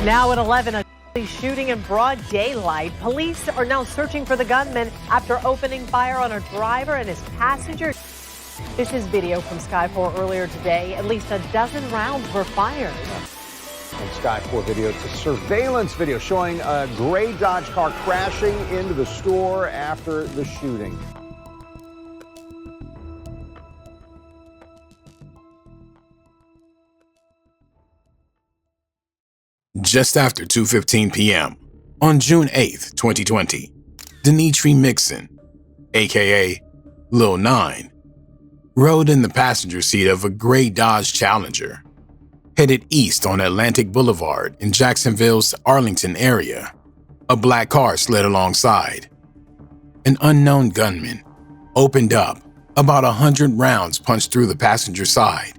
Now at 11, a shooting in broad daylight. Police are now searching for the gunman after opening fire on a driver and his passenger. This is video from Sky 4 earlier today. At least a dozen rounds were fired. And Sky 4 video, it's a surveillance video showing a gray Dodge car crashing into the store after the shooting. Just after 2:15 p.m. on June 8, 2020, Denitri Mixon, aka Lil 9, rode in the passenger seat of a gray Dodge Challenger, headed east on Atlantic Boulevard in Jacksonville's Arlington area. A black car slid alongside. An unknown gunman opened up. About 100 rounds punched through the passenger side.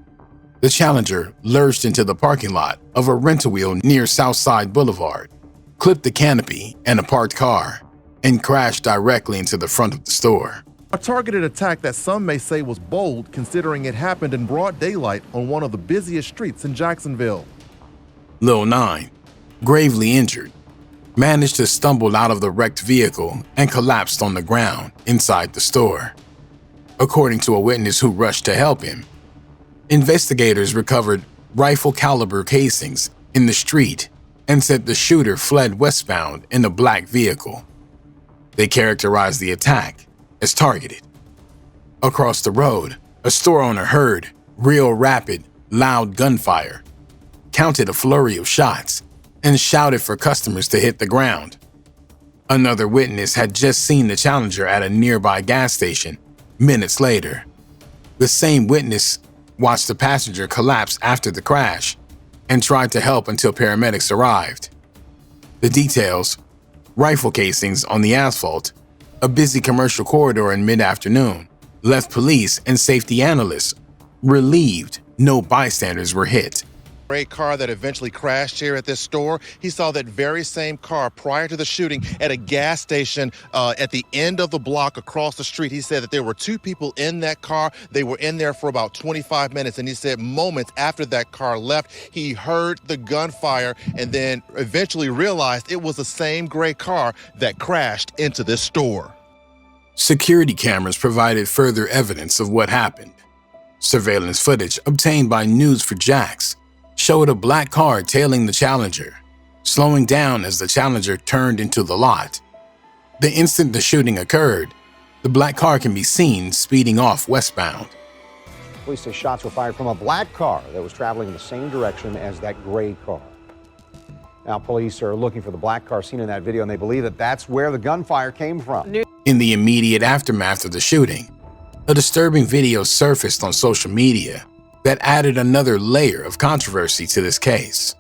The Challenger lurched into the parking lot of a rental-wheel near Southside Boulevard, clipped the canopy and a parked car, and crashed directly into the front of the store. A targeted attack that some may say was bold, considering it happened in broad daylight on one of the busiest streets in Jacksonville. Lil 9, gravely injured, managed to stumble out of the wrecked vehicle and collapsed on the ground inside the store. According to a witness who rushed to help him, investigators recovered rifle-caliber casings in the street and said the shooter fled westbound in a black vehicle. They characterized the attack as targeted. Across the road, a store owner heard real rapid, loud gunfire, counted a flurry of shots, and shouted for customers to hit the ground. Another witness had just seen the Challenger at a nearby gas station minutes later. The same witness watched the passenger collapse after the crash and tried to help until paramedics arrived. The details: rifle casings on the asphalt, a busy commercial corridor in mid-afternoon, left police and safety analysts relieved no bystanders were hit. Gray car that eventually crashed here at this store. He saw that very same car prior to the shooting at a gas station at the end of the block across the street. He said that there were two people in that car. They were in there for about 25 minutes. And he said moments after that car left, he heard the gunfire and then eventually realized it was the same gray car that crashed into this store. Security cameras provided further evidence of what happened. Surveillance footage obtained by News4Jax showed a black car tailing the Challenger, slowing down as the Challenger turned into the lot. The instant the shooting occurred, the black car can be seen speeding off westbound. Police say shots were fired from a black car that was traveling in the same direction as that gray car. Now, police are looking for the black car seen in that video, and they believe that that's where the gunfire came from. In the immediate aftermath of the shooting, a disturbing video surfaced on social media that added another layer of controversy to this case.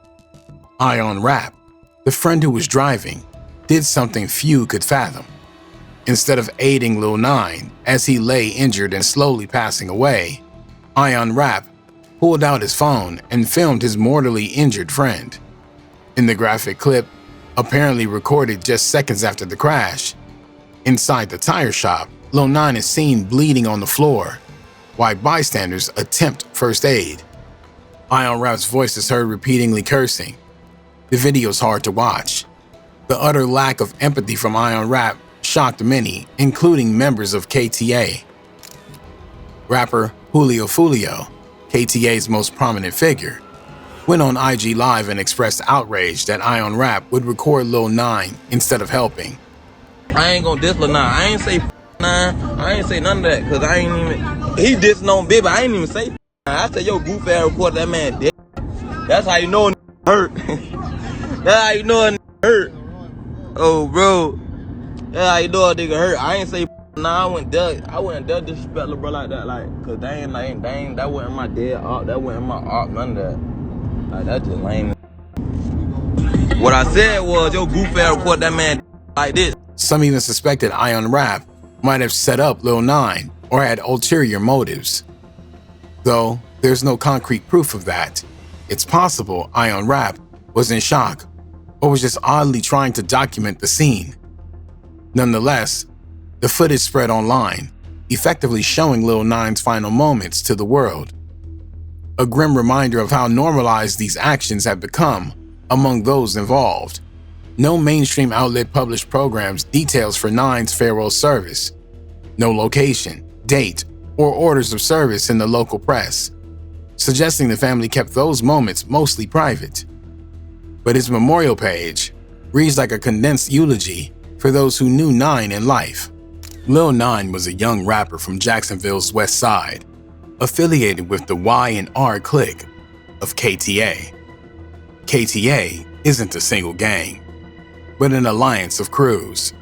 Ion Rap, the friend who was driving, did something few could fathom. Instead of aiding Lil 9 as he lay injured and slowly passing away, Ion Rap pulled out his phone and filmed his mortally injured friend. In the graphic clip, apparently recorded just seconds after the crash, inside the tire shop, Lil 9 is seen bleeding on the floor, while bystanders attempt first aid. Ion Rap's voice is heard repeatedly cursing. The video's hard to watch. The utter lack of empathy from Ion Rap shocked many, including members of KTA. Rapper Julio Fulio, KTA's most prominent figure, went on IG Live and expressed outrage that Ion Rap would record Lil 9 instead of helping. I ain't gonna diss Lil 9. I ain't say 9. I ain't say none of that, cause I ain't even. He dissing on Big, but I ain't even say. I said, yo, goof ass record that man dead. That's how you know a hurt. That's how you know a hurt. Oh, bro. That's how you know a nigga hurt. I ain't say. Nah, I wouldn't dare disrespect little bro like that, like, cause that wasn't my dead art, that wasn't my art, none of that. Like, that's just lame. What I said was, yo, goof ass record that man like this. Some even suspected Ion Rap might have set up Lil 9 or had ulterior motives. Though there's no concrete proof of that, it's possible Ion Rap was in shock or was just oddly trying to document the scene. Nonetheless, the footage spread online, effectively showing Lil 9's final moments to the world. A grim reminder of how normalized these actions have become among those involved. No mainstream outlet published programs details for Nine's farewell service. No location, date, or orders of service in the local press, suggesting the family kept those moments mostly private. But his memorial page reads like a condensed eulogy for those who knew Nine in life. Lil Nine was a young rapper from Jacksonville's West Side, affiliated with the Y&R clique of KTA. KTA isn't a single gang, but an alliance of crews,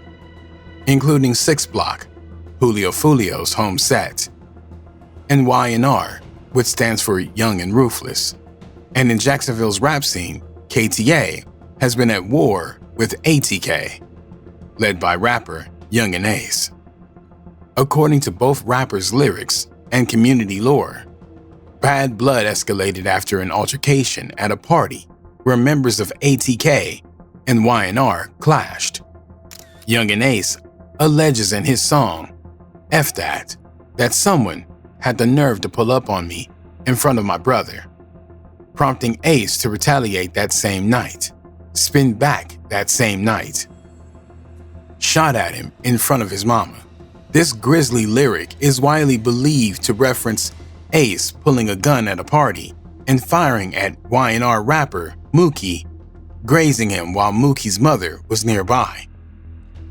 including 6 Block, Julio Fulio's home set, and Y&R, which stands for Young and Ruthless. And in Jacksonville's rap scene, KTA has been at war with ATK, led by rapper Young and Ace. According to both rappers' lyrics and community lore, bad blood escalated after an altercation at a party where members of ATK and Y&R clashed. Young and Ace alleges in his song, F That someone had the nerve to pull up on me in front of my brother, prompting Ace to retaliate that same night, spin back that same night, shot at him in front of his mama. This grisly lyric is widely believed to reference Ace pulling a gun at a party and firing at Y&R rapper Mookie, grazing him while Mookie's mother was nearby.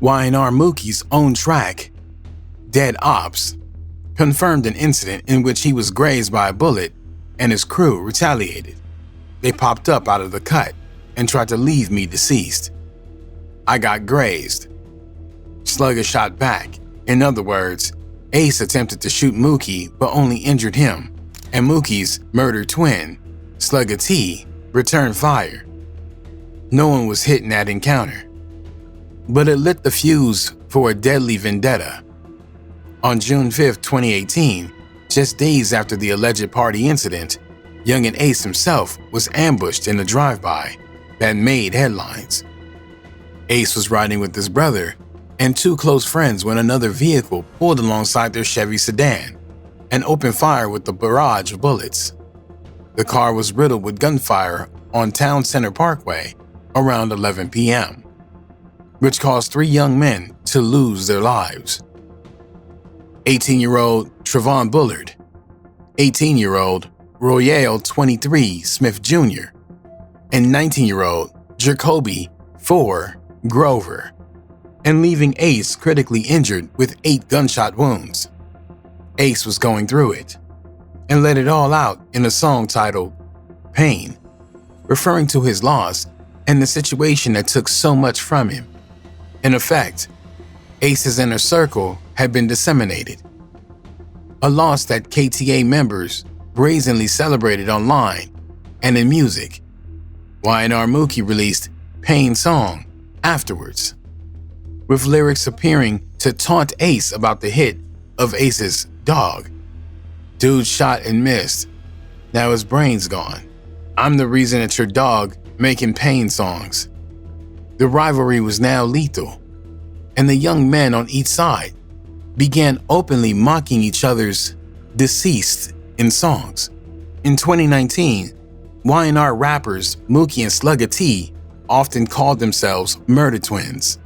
Y&R Mookie's own track, Dead Ops, confirmed an incident in which he was grazed by a bullet and his crew retaliated. They popped up out of the cut and tried to leave me deceased. I got grazed. Slugger shot back. In other words, Ace attempted to shoot Mookie but only injured him, and Mookie's murdered twin, Slugger T, returned fire. No one was hit in that encounter, but it lit the fuse for a deadly vendetta. On June 5, 2018, just days after the alleged party incident, Young and Ace himself was ambushed in a drive-by that made headlines. Ace was riding with his brother and 2 close friends when another vehicle pulled alongside their Chevy sedan and opened fire with a barrage of bullets. The car was riddled with gunfire on Town Center Parkway around 11 p.m., which caused 3 young men to lose their lives. 18-year-old Trevon Bullard, 18-year-old Royale 23 Smith Jr., and 19-year-old Jacoby 4 Grover, and leaving Ace critically injured with 8 gunshot wounds. Ace was going through it and let it all out in a song titled Pain, referring to his loss and the situation that took so much from him. In effect, Ace's inner circle had been disseminated, a loss that KTA members brazenly celebrated online and in music. Y&R Mookie released Pain Song afterwards, with lyrics appearing to taunt Ace about the hit of Ace's dog. Dude shot and missed. Now his brain's gone. I'm the reason it's your dog making pain songs. The rivalry was now lethal, and the young men on each side began openly mocking each other's deceased in songs. In 2019, Y&R rappers Mookie and Slugger T often called themselves Murder Twins,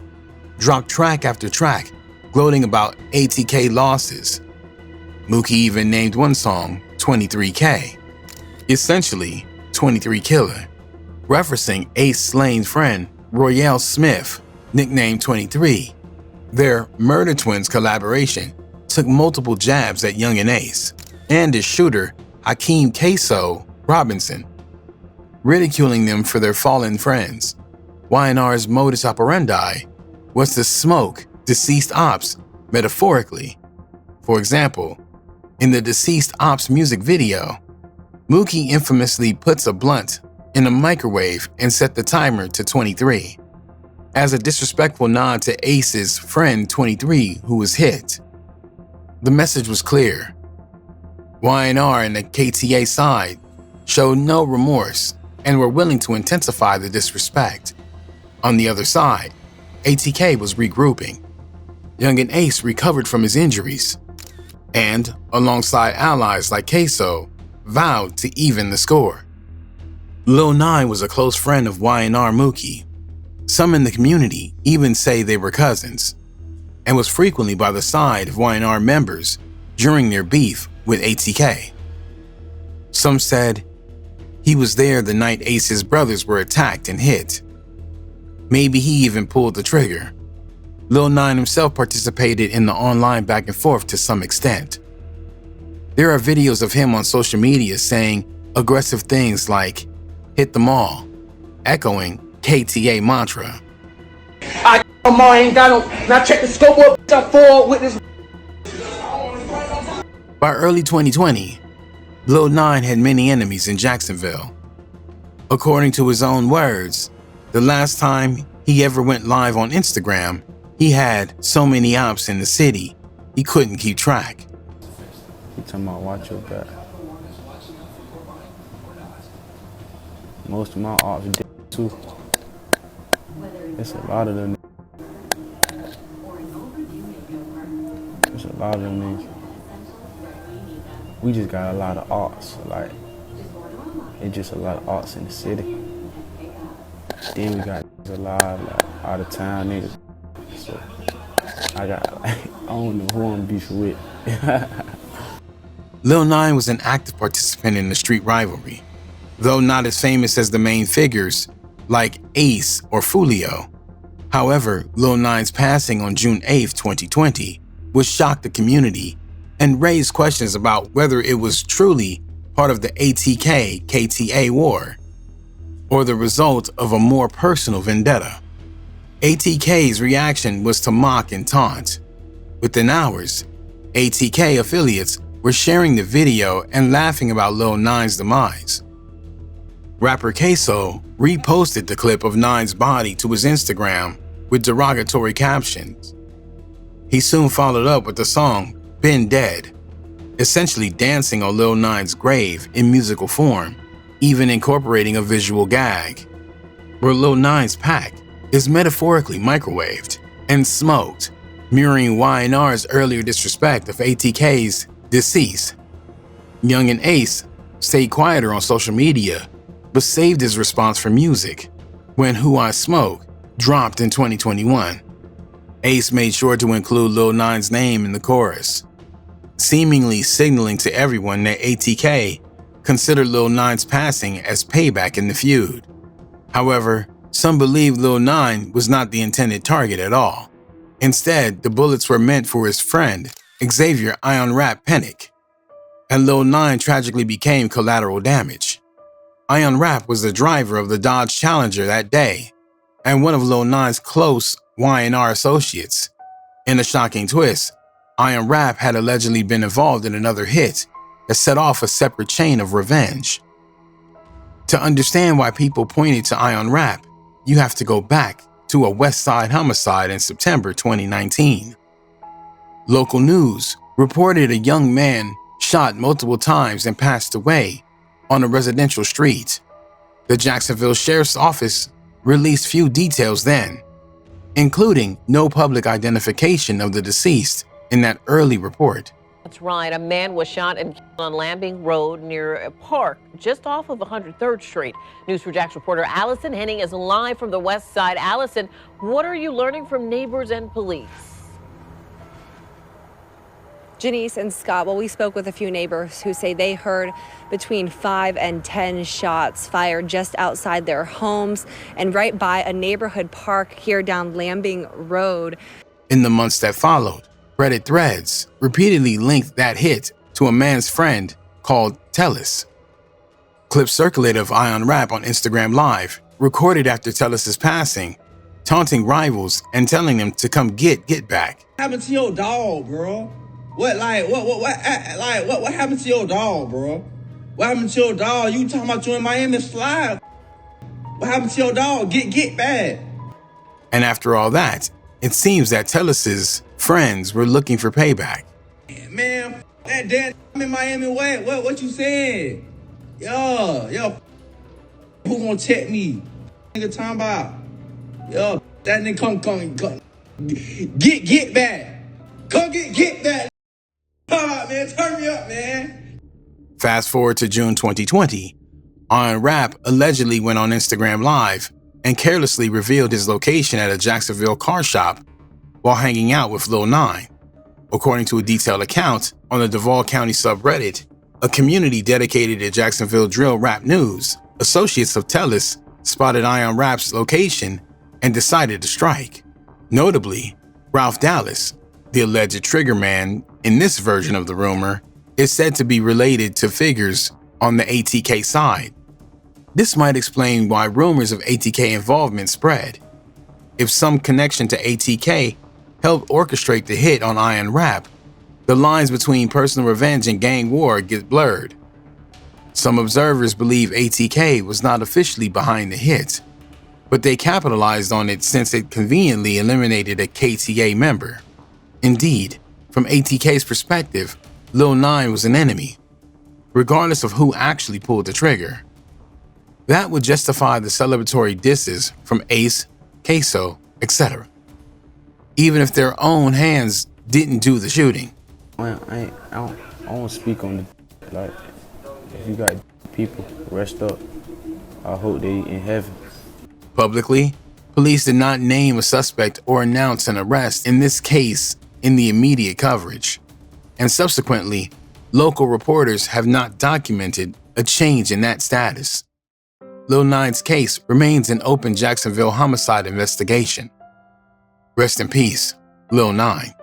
dropped track after track gloating about ATK losses. Mookie even named one song 23K, essentially 23 Killer, referencing Ace Slane's friend Royale Smith, nicknamed 23. Their Murder Twins collaboration took multiple jabs at Young and Ace and his shooter Hakeem Queso Robinson, ridiculing them for their fallen friends. Y&R's modus operandi was to smoke deceased ops metaphorically. For example, in the Deceased Ops music video, Mookie infamously puts a blunt in a microwave and set the timer to 23, as a disrespectful nod to Ace's friend 23 who was hit. The message was clear. Y&R and the KTA side showed no remorse and were willing to intensify the disrespect. On the other side, ATK was regrouping. Young and Ace recovered from his injuries and, alongside allies like Queso, vowed to even the score. Lil 9 was a close friend of Y&R Mookie. Some in the community even say they were cousins, and was frequently by the side of Y&R members during their beef with ATK. Some said he was there the night Ace's brothers were attacked and hit. Maybe he even pulled the trigger. Lil 9 himself participated in the online back and forth to some extent. There are videos of him on social media saying aggressive things like, "hit them all," echoing KTA mantra. I ain't got no, now check the scope up, I'm forward with this. By early 2020, Lil 9 had many enemies in Jacksonville. According to his own words, the last time he ever went live on Instagram, he had so many ops in the city, he couldn't keep track. You talking about watch your back. Most of my ops dead too. It's a lot of them. It's a lot of them niggas. We just got a lot of arts, like, it's just a lot of arts in the city. Then we got a lot of like, out of town niggas. So I don't know who I'm beefing with. Lil 9 was an active participant in the street rivalry, though not as famous as the main figures like Ace or Fulio. However, Lil 9's passing on June 8, 2020 would shock the community and raise questions about whether it was truly part of the ATK-KTA war or the result of a more personal vendetta. ATK's reaction was to mock and taunt. Within hours, ATK affiliates were sharing the video and laughing about Lil 9's demise. Rapper Queso reposted the clip of 9's body to his Instagram with derogatory captions. He soon followed up with the song "Been Dead," essentially dancing on Lil 9's grave in musical form, even incorporating a visual gag, where Lil 9's pack is metaphorically microwaved and smoked, mirroring Y&R's earlier disrespect of ATK's deceased. Young and Ace stayed quieter on social media, but saved his response for music when Who I Smoke dropped in 2021. Ace made sure to include Lil 9's name in the chorus, seemingly signaling to everyone that ATK considered Lil 9's passing as payback in the feud. However, some believe Lil 9 was not the intended target at all. Instead, the bullets were meant for his friend, Xavier Ion Rap Pennick, and Lil 9 tragically became collateral damage. Ion Rap was the driver of the Dodge Challenger that day, and one of Lil 9's close Y&R associates. In a shocking twist, Ion Rap had allegedly been involved in another hit that set off a separate chain of revenge. To understand why people pointed to Ion Rap, you have to go back to a West Side homicide in September 2019. Local news reported a young man shot multiple times and passed away on a residential street. The Jacksonville Sheriff's Office released few details then, including no public identification of the deceased in that early report. That's right. A man was shot and killed on Lambing Road near a park just off of 103rd Street. News4Jax reporter Allison Henning is live from the west side. Allison, what are you learning from neighbors and police? Janice and Scott, well, we spoke with a few neighbors who say they heard between 5 and 10 shots fired just outside their homes and right by a neighborhood park here down Lambing Road. In the months that followed, Reddit threads repeatedly linked that hit to a man's friend called Tellis. Clips circulated of Ion Rap on Instagram Live, recorded after Tellis' passing, taunting rivals and telling them to come get back. What happened to your dog, bro? What happened to your dog, bro? What happened to your dog? You talking about you in Miami Slide? What happened to your dog? Get back. And after all that, it seems that Tellis' friends were looking for payback. Man, that damn I'm in Miami. What you saying? Yo, who gonna check me? Nigga talking about, yo, that nigga come, get back. Come get back. Come on, man, turn me up, man. Fast forward to June 2020, Iron Rap allegedly went on Instagram Live and carelessly revealed his location at a Jacksonville car shop while hanging out with Lil 9. According to a detailed account on the Duval County subreddit, a community dedicated to Jacksonville drill rap news, associates of Tellus spotted Iron Rap's location and decided to strike. Notably, Ralph Dallas, the alleged trigger man in this version of the rumor, is said to be related to figures on the ATK side. This might explain why rumors of ATK involvement spread. If some connection to ATK helped orchestrate the hit on Iron Rap, the lines between personal revenge and gang war get blurred. Some observers believe ATK was not officially behind the hit, but they capitalized on it since it conveniently eliminated a KTA member. Indeed, from ATK's perspective, Lil 9 was an enemy, regardless of who actually pulled the trigger. That would justify the celebratory disses from Ace, Queso, etc., even if their own hands didn't do the shooting. I don't speak on the, like, if you got people, rest up. I hope they in heaven. Publicly, police did not name a suspect or announce an arrest in this case in the immediate coverage. And subsequently, local reporters have not documented a change in that status. Lil 9's case remains an open Jacksonville homicide investigation. Rest in peace, Lil 9.